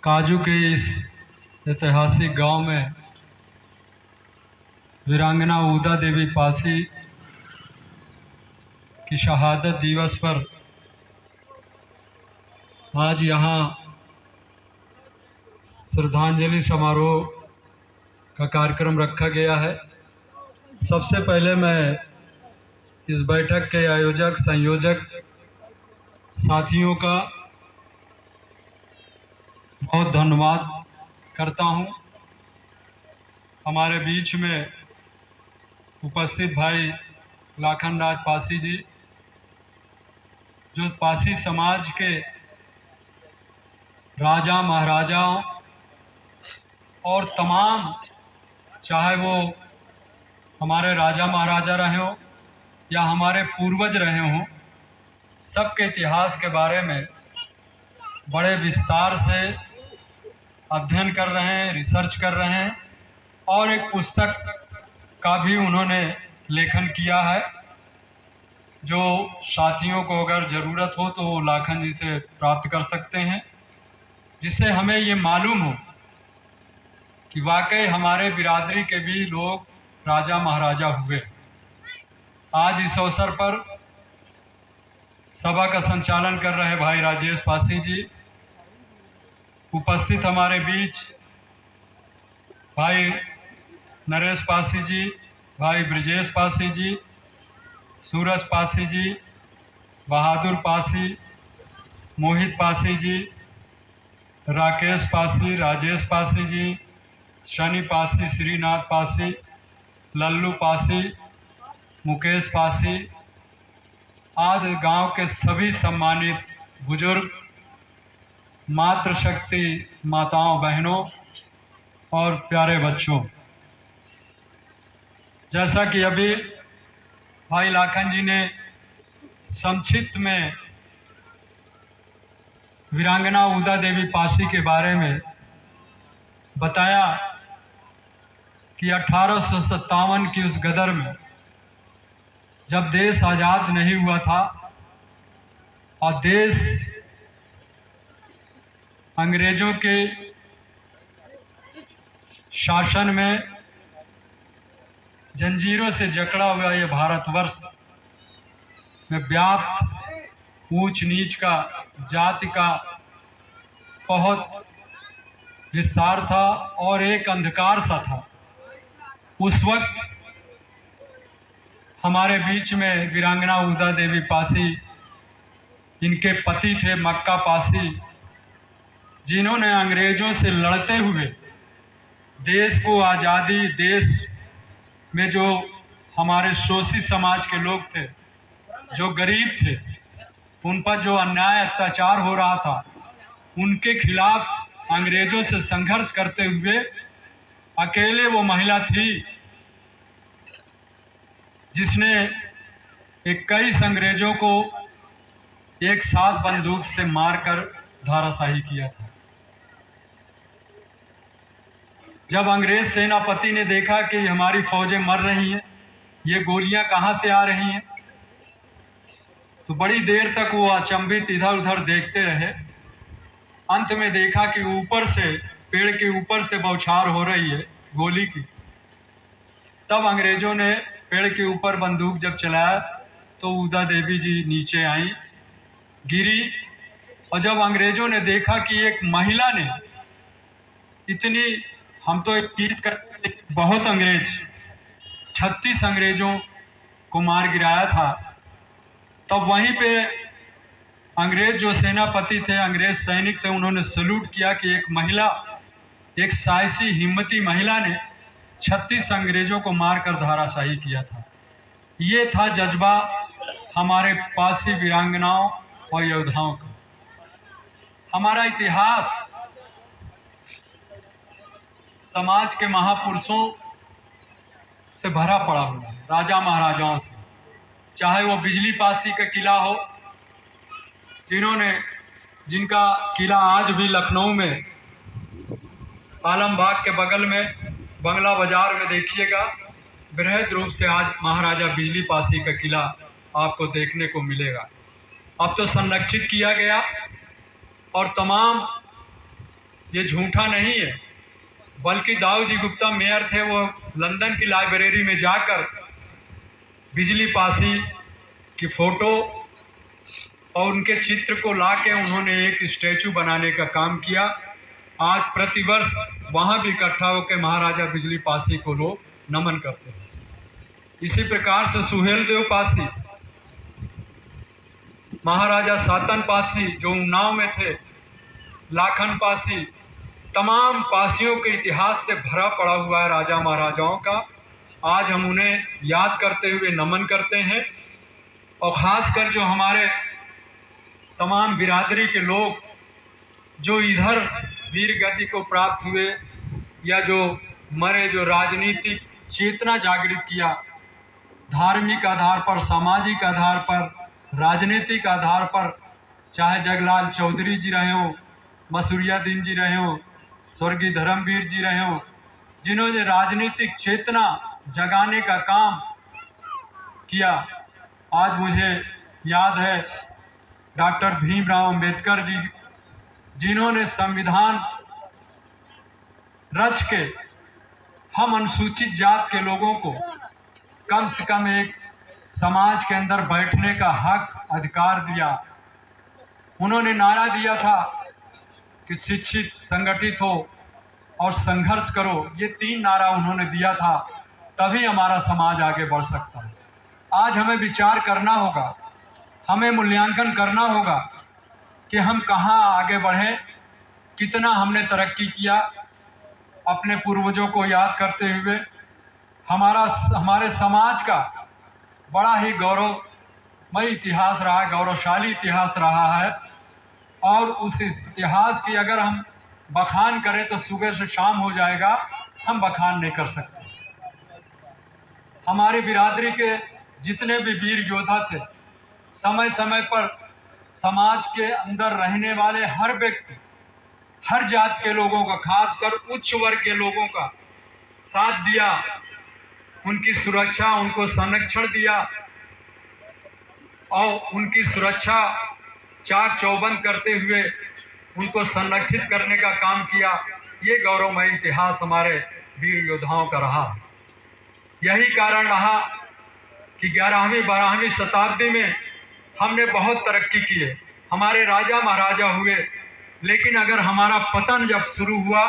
काजू के इस ऐतिहासिक गांव में वीरांगना उदा देवी पासी की शहादत दिवस पर आज यहाँ श्रद्धांजलि समारोह का कार्यक्रम रखा गया है। सबसे पहले मैं इस बैठक के आयोजक संयोजक साथियों का बहुत धन्यवाद करता हूं। हमारे बीच में उपस्थित भाई लाखन राज पासी जी, जो पासी समाज के राजा महाराजाओं और तमाम, चाहे वो हमारे राजा महाराजा रहे हों या हमारे पूर्वज रहे हों, सबके इतिहास के बारे में बड़े विस्तार से अध्ययन कर रहे हैं, रिसर्च कर रहे हैं और एक पुस्तक का भी उन्होंने लेखन किया है, जो साथियों को अगर ज़रूरत हो तो लाखन जी से प्राप्त कर सकते हैं, जिससे हमें ये मालूम हो कि वाकई हमारे बिरादरी के भी लोग राजा महाराजा हुए। आज इस अवसर पर सभा का संचालन कर रहे भाई राजेश पासी जी, उपस्थित हमारे बीच भाई नरेश पासी जी, भाई ब्रिजेश पासी जी, सूरज पासी जी, बहादुर पासी, मोहित पासी जी, राकेश पासी, राजेश पासी जी, शनि पासी, श्रीनाथ पासी, लल्लू पासी, मुकेश पासी, आदि गांव के सभी सम्मानित बुजुर्ग, मातृशक्ति माताओं बहनों और प्यारे बच्चों, जैसा कि अभी भाई लाखन जी ने संक्षिप्त में वीरांगना उदा देवी पासी के बारे में बताया कि 1857 की उस गदर में, जब देश आज़ाद नहीं हुआ था और देश अंग्रेजों के शासन में जंजीरों से जकड़ा हुआ ये भारतवर्ष में व्याप्त ऊंच नीच का, जाति का बहुत विस्तार था और एक अंधकार सा था। उस वक्त हमारे बीच में वीरांगना उदा देवी पासी, इनके पति थे मक्का पासी, जिन्होंने अंग्रेजों से लड़ते हुए देश को आज़ादी, देश में जो हमारे शोषित समाज के लोग थे, जो गरीब थे, उन पर जो अन्याय अत्याचार हो रहा था, उनके खिलाफ अंग्रेजों से संघर्ष करते हुए अकेले वो महिला थी जिसने 21 अंग्रेजों को एक साथ बंदूक से मारकर धराशायी किया था। जब अंग्रेज सेनापति ने देखा कि हमारी फौजें मर रही हैं, ये गोलियां कहां से आ रही हैं, तो बड़ी देर तक वो अचंभित इधर उधर देखते रहे। अंत में देखा कि ऊपर से, पेड़ के ऊपर से बौछार हो रही है गोली की। तब अंग्रेजों ने पेड़ के ऊपर बंदूक जब चलाया तो उदा देवी जी नीचे आई, गिरी, और जब अंग्रेजों ने देखा कि एक महिला ने इतनी, हम तो एक चीज कर, बहुत अंग्रेज 36 अंग्रेजों को मार गिराया था, तब वहीं पे अंग्रेज जो सेनापति थे, अंग्रेज सैनिक थे, उन्होंने सल्यूट किया कि एक महिला, एक साहसी हिम्मती महिला ने 36 अंग्रेजों को मारकर धराशायी किया था। ये था जज्बा हमारे पासी वीरांगनाओं और योद्धाओं का। हमारा इतिहास समाज के महापुरुषों से भरा पड़ा हुआ है, राजा महाराजाओं से, चाहे वो बिजली पासी का किला हो, जिनका किला आज भी लखनऊ में आलम बाग के बगल में बंगला बाजार में देखिएगा, बृहद रूप से आज महाराजा बिजली पासी का किला आपको देखने को मिलेगा। अब तो संरक्षित किया गया और तमाम ये झूठा नहीं है, बल्कि दाऊ जी गुप्ता मेयर थे, वो लंदन की लाइब्रेरी में जाकर बिजली पासी की फ़ोटो और उनके चित्र को लाके उन्होंने एक स्टैचू बनाने का काम किया। आज प्रतिवर्ष वहाँ भी इकट्ठा होकर महाराजा बिजली पासी को लोग नमन करते हैं। इसी प्रकार से सुहेल देव पासी, महाराजा सातन पासी जो उन्नाव में थे, लाखन पासी, तमाम पासियों के इतिहास से भरा पड़ा हुआ है राजा महाराजाओं का। आज हम उन्हें याद करते हुए नमन करते हैं। और ख़ासकर जो हमारे तमाम बिरादरी के लोग जो इधर वीर गति को प्राप्त हुए या जो मरे, जो राजनीतिक चेतना जागृत किया, धार्मिक आधार पर, सामाजिक आधार पर, राजनीतिक आधार पर, चाहे जगलाल चौधरी जी रहे हों, मसूरिया दीन जी रहे हों, स्वर्गीय धर्मवीर जी रहे हों, जिन्होंने राजनीतिक चेतना जगाने का काम किया। आज मुझे याद है डॉक्टर भीमराव अंबेडकर जी, जिन्होंने संविधान रच के हम अनुसूचित जात के लोगों को कम से कम एक समाज के अंदर बैठने का हक, अधिकार दिया। उन्होंने नारा दिया था कि शिक्षित, संगठित हो और संघर्ष करो। ये 3 नारा उन्होंने दिया था, तभी हमारा समाज आगे बढ़ सकता है। आज हमें विचार करना होगा, हमें मूल्यांकन करना होगा कि हम कहाँ आगे बढ़े, कितना हमने तरक्की किया। अपने पूर्वजों को याद करते हुए हमारे समाज का बड़ा ही गौरवमय इतिहास रहा है, गौरवशाली इतिहास रहा है। और उस इतिहास की अगर हम बखान करें तो सुबह से शाम हो जाएगा, हम बखान नहीं कर सकते। हमारी बिरादरी के जितने भी वीर योद्धा थे, समय समय पर समाज के अंदर रहने वाले हर व्यक्ति, हर जात के लोगों का, खासकर उच्च वर्ग के लोगों का साथ दिया, उनकी सुरक्षा, उनको संरक्षण दिया और उनकी सुरक्षा चाक चौबंद करते हुए उनको संरक्षित करने का काम किया। ये गौरवमय इतिहास हमारे वीर योद्धाओं का रहा। यही कारण रहा कि 11वीं 12वीं शताब्दी में हमने बहुत तरक्की की है, हमारे राजा महाराजा हुए। लेकिन अगर हमारा पतन जब शुरू हुआ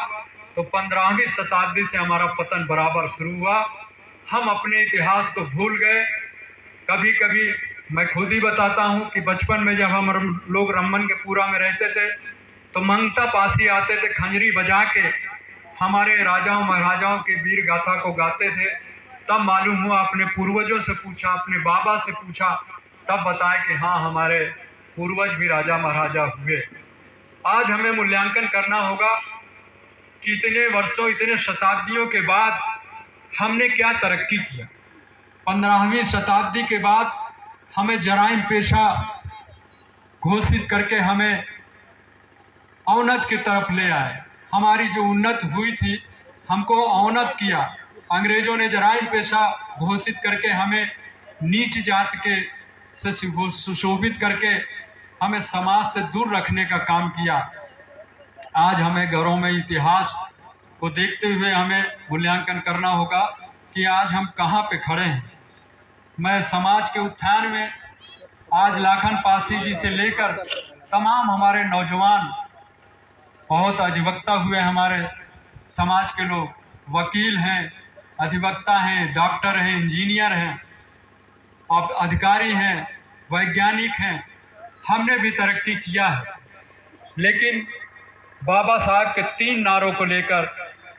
तो 15वीं शताब्दी से हमारा पतन बराबर शुरू हुआ। हम अपने इतिहास को भूल गए। कभी कभी मैं खुद ही बताता हूँ कि बचपन में जब हम लोग रमन के पूरा में रहते थे तो मंगता पासी आते थे, खंजरी बजा के हमारे राजाओं महाराजाओं के वीर गाथा को गाते थे। तब मालूम हुआ, अपने पूर्वजों से पूछा, अपने बाबा से पूछा, तब बताया कि हाँ, हमारे पूर्वज भी राजा महाराजा हुए। आज हमें मूल्यांकन करना होगा कि इतने वर्षों, इतने शताब्दियों के बाद हमने क्या तरक्की किया। 15वीं शताब्दी के बाद हमें जराइम पेशा घोषित करके हमें अवनत की तरफ ले आए। हमारी जो उन्नत हुई थी, हमको अवनत किया। अंग्रेजों ने जराइम पेशा घोषित करके हमें नीच जात के से सुशोभित करके हमें समाज से दूर रखने का काम किया। आज हमें गौरवमय इतिहास को देखते हुए हमें मूल्यांकन करना होगा कि आज हम कहाँ पे खड़े हैं। मैं समाज के उत्थान में आज लाखन पासी जी से लेकर तमाम हमारे नौजवान, बहुत अधिवक्ता हुए हमारे समाज के लोग, वकील हैं, अधिवक्ता हैं, डॉक्टर हैं, इंजीनियर हैं, अब अधिकारी हैं, वैज्ञानिक हैं, हमने भी तरक्की किया है। लेकिन बाबा साहब के 3 नारों को लेकर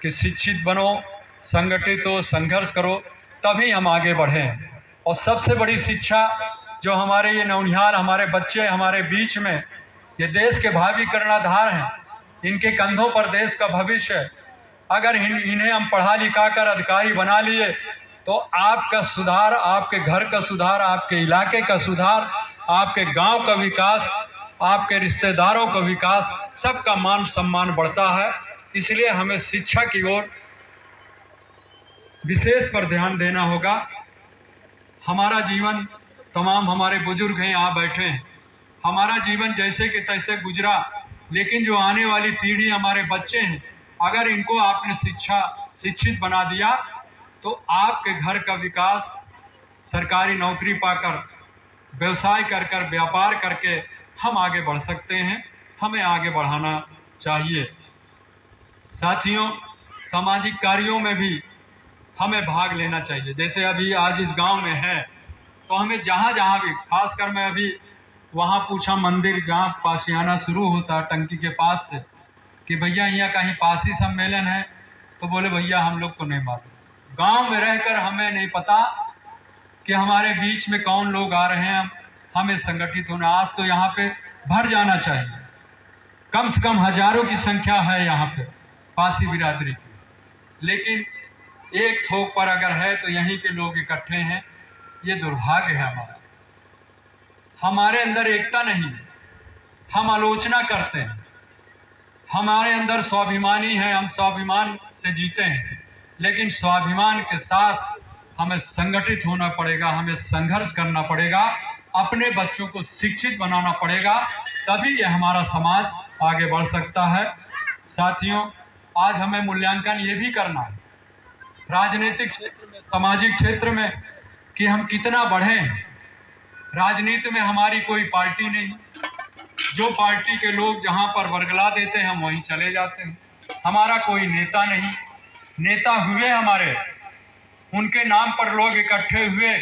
कि शिक्षित बनो, संगठित हो, संघर्ष करो, तभी हम आगे बढ़ें। और सबसे बड़ी शिक्षा जो हमारे ये नौनिहाल, हमारे बच्चे हमारे बीच में, ये देश के भावी कर्णधार हैं, इनके कंधों पर देश का भविष्य है। अगर इन्हें हम पढ़ा लिखा कर अधिकारी बना लिए तो आपका सुधार, आपके घर का सुधार, आपके इलाके का सुधार, आपके गांव का विकास, आपके रिश्तेदारों का विकास, सबका मान सम्मान बढ़ता है। इसलिए हमें शिक्षा की ओर विशेष पर ध्यान देना होगा। हमारा जीवन, तमाम हमारे बुजुर्ग हैं यहाँ बैठे हैं, हमारा जीवन जैसे कि तैसे गुजरा, लेकिन जो आने वाली पीढ़ी हमारे बच्चे हैं, अगर इनको आपने शिक्षित बना दिया तो आपके घर का विकास सरकारी नौकरी पाकर, व्यवसाय कर कर, व्यापार करके हम आगे बढ़ सकते हैं। हमें आगे बढ़ाना चाहिए। साथियों, सामाजिक कार्यों में भी हमें भाग लेना चाहिए। जैसे अभी आज इस गांव में है तो हमें जहाँ जहाँ भी, खासकर मैं अभी वहाँ पूछा मंदिर जहाँ पासियाना शुरू होता टंकी के पास से कि भैया यहाँ कहीं पासी सम्मेलन है, तो बोले भैया हम लोग को नहीं मालूम। गांव में रहकर हमें नहीं पता कि हमारे बीच में कौन लोग आ रहे हैं। हमें संगठित होना, आज तो यहाँ पे भर जाना चाहिए। कम से कम हजारों की संख्या है यहाँ पे पासी बिरादरी की, लेकिन एक थोक पर अगर है तो यहीं के लोग इकट्ठे हैं। ये दुर्भाग्य है हमारा। हमारे अंदर एकता नहीं है, हम आलोचना करते हैं। हमारे अंदर स्वाभिमानी है, हम स्वाभिमान से जीते हैं, लेकिन स्वाभिमान के साथ हमें संगठित होना पड़ेगा, हमें संघर्ष करना पड़ेगा, अपने बच्चों को शिक्षित बनाना पड़ेगा, तभी यह हमारा समाज आगे बढ़ सकता है। साथियों, आज हमें मूल्यांकन ये भी करना है राजनीतिक क्षेत्र में, सामाजिक क्षेत्र में, कि हम कितना बढ़े हैं। राजनीति में हमारी कोई पार्टी नहीं, जो पार्टी के लोग जहां पर वर्गला देते हैं हम वहीं चले जाते हैं। हमारा कोई नेता नहीं, नेता हुए हमारे, उनके नाम पर लोग इकट्ठे हुए,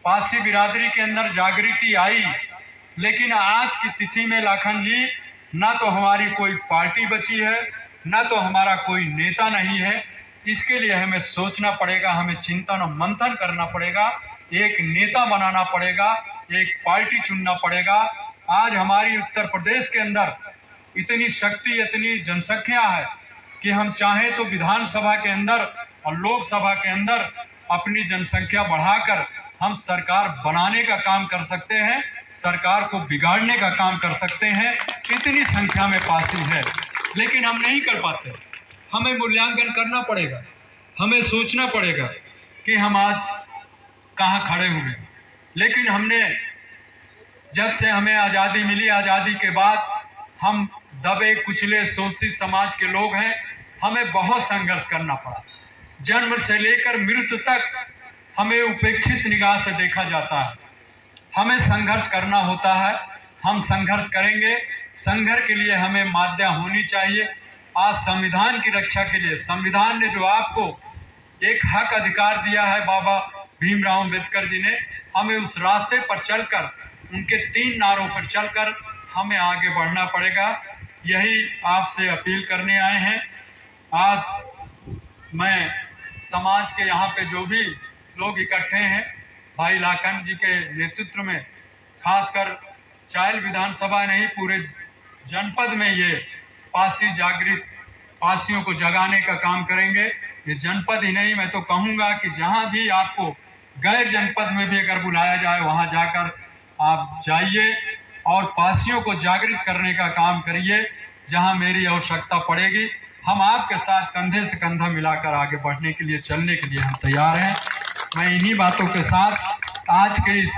पासी बिरादरी के अंदर जागृति आई। लेकिन आज की तिथि में लाखन जी, ना तो हमारी कोई पार्टी बची है, ना तो हमारा कोई नेता नहीं है। इसके लिए हमें सोचना पड़ेगा, हमें चिंतन और मंथन करना पड़ेगा, एक नेता बनाना पड़ेगा, एक पार्टी चुनना पड़ेगा। आज हमारी उत्तर प्रदेश के अंदर इतनी शक्ति, इतनी जनसंख्या है कि हम चाहें तो विधानसभा के अंदर और लोकसभा के अंदर अपनी जनसंख्या बढ़ाकर हम सरकार बनाने का काम कर सकते हैं, सरकार को बिगाड़ने का काम कर सकते हैं। इतनी संख्या में पासी है, लेकिन हम नहीं कर पाते। हमें मूल्यांकन करना पड़ेगा, हमें सोचना पड़ेगा कि हम आज कहाँ खड़े हुए। लेकिन हमने, जब से हमें आज़ादी मिली, आज़ादी के बाद हम दबे कुचले शोषित समाज के लोग हैं। हमें बहुत संघर्ष करना पड़ा। जन्म से लेकर मृत्यु तक हमें उपेक्षित निगाह से देखा जाता है। हमें संघर्ष करना होता है, हम संघर्ष करेंगे। संघर्ष के लिए हमें माध्यम होनी चाहिए। आज संविधान की रक्षा के लिए, संविधान ने जो आपको एक हक अधिकार दिया है, बाबा भीमराव अम्बेडकर जी ने, हमें उस रास्ते पर चलकर, उनके 3 नारों पर चलकर हमें आगे बढ़ना पड़ेगा। यही आपसे अपील करने आए हैं। आज मैं समाज के यहाँ पे जो भी लोग इकट्ठे हैं, भाई लाखन जी के नेतृत्व में, खासकर चायल विधानसभा नहीं, पूरे जनपद में ये पासी जागृत, पासियों को जगाने का काम करेंगे। ये जनपद ही नहीं, मैं तो कहूँगा कि जहाँ भी आपको गैर जनपद में भी अगर बुलाया जाए वहाँ जाकर आप जाइए और पासियों को जागृत करने का काम करिए। जहाँ मेरी आवश्यकता पड़ेगी, हम आपके साथ कंधे से कंधा मिलाकर आगे बढ़ने के लिए, चलने के लिए हम तैयार हैं। मैं इन्हीं बातों के साथ आज के इस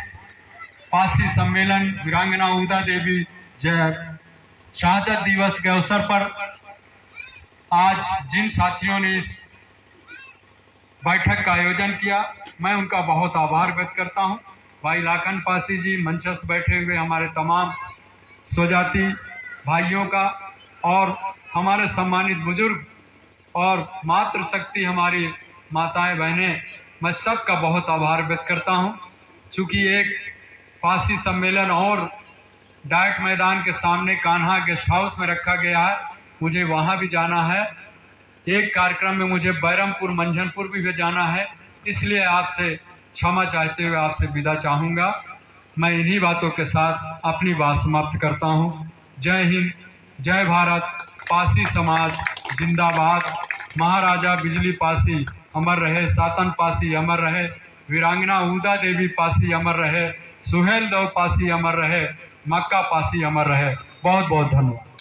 पासी सम्मेलन वीरांगना उदा देवी शहादत दिवस के अवसर पर आज जिन साथियों ने इस बैठक का आयोजन किया, मैं उनका बहुत आभार व्यक्त करता हूं। भाई लाखन पासी जी, मंचस्थ बैठे हुए हमारे तमाम स्वजाति भाइयों का, और हमारे सम्मानित बुजुर्ग और मातृशक्ति हमारी माताएं बहनें, मैं सबका बहुत आभार व्यक्त करता हूं। चूँकि एक पासी सम्मेलन और डायट मैदान के सामने कान्हा गेस्ट हाउस में रखा गया है, मुझे वहाँ भी जाना है। एक कार्यक्रम में मुझे बैरमपुर, मंझनपुर भी जाना है, इसलिए आपसे क्षमा चाहते हुए आपसे विदा चाहूँगा। मैं इन्हीं बातों के साथ अपनी बात समाप्त करता हूँ। जय हिंद, जय भारत, पासी समाज जिंदाबाद। महाराजा बिजली पासी अमर रहे, सातन पासी अमर रहे, वीरांगना उदा देवी पासी अमर रहे, सुहेल देव पासी अमर रहे, मक्का पासी अमर रहे। बहुत बहुत धन्यवाद।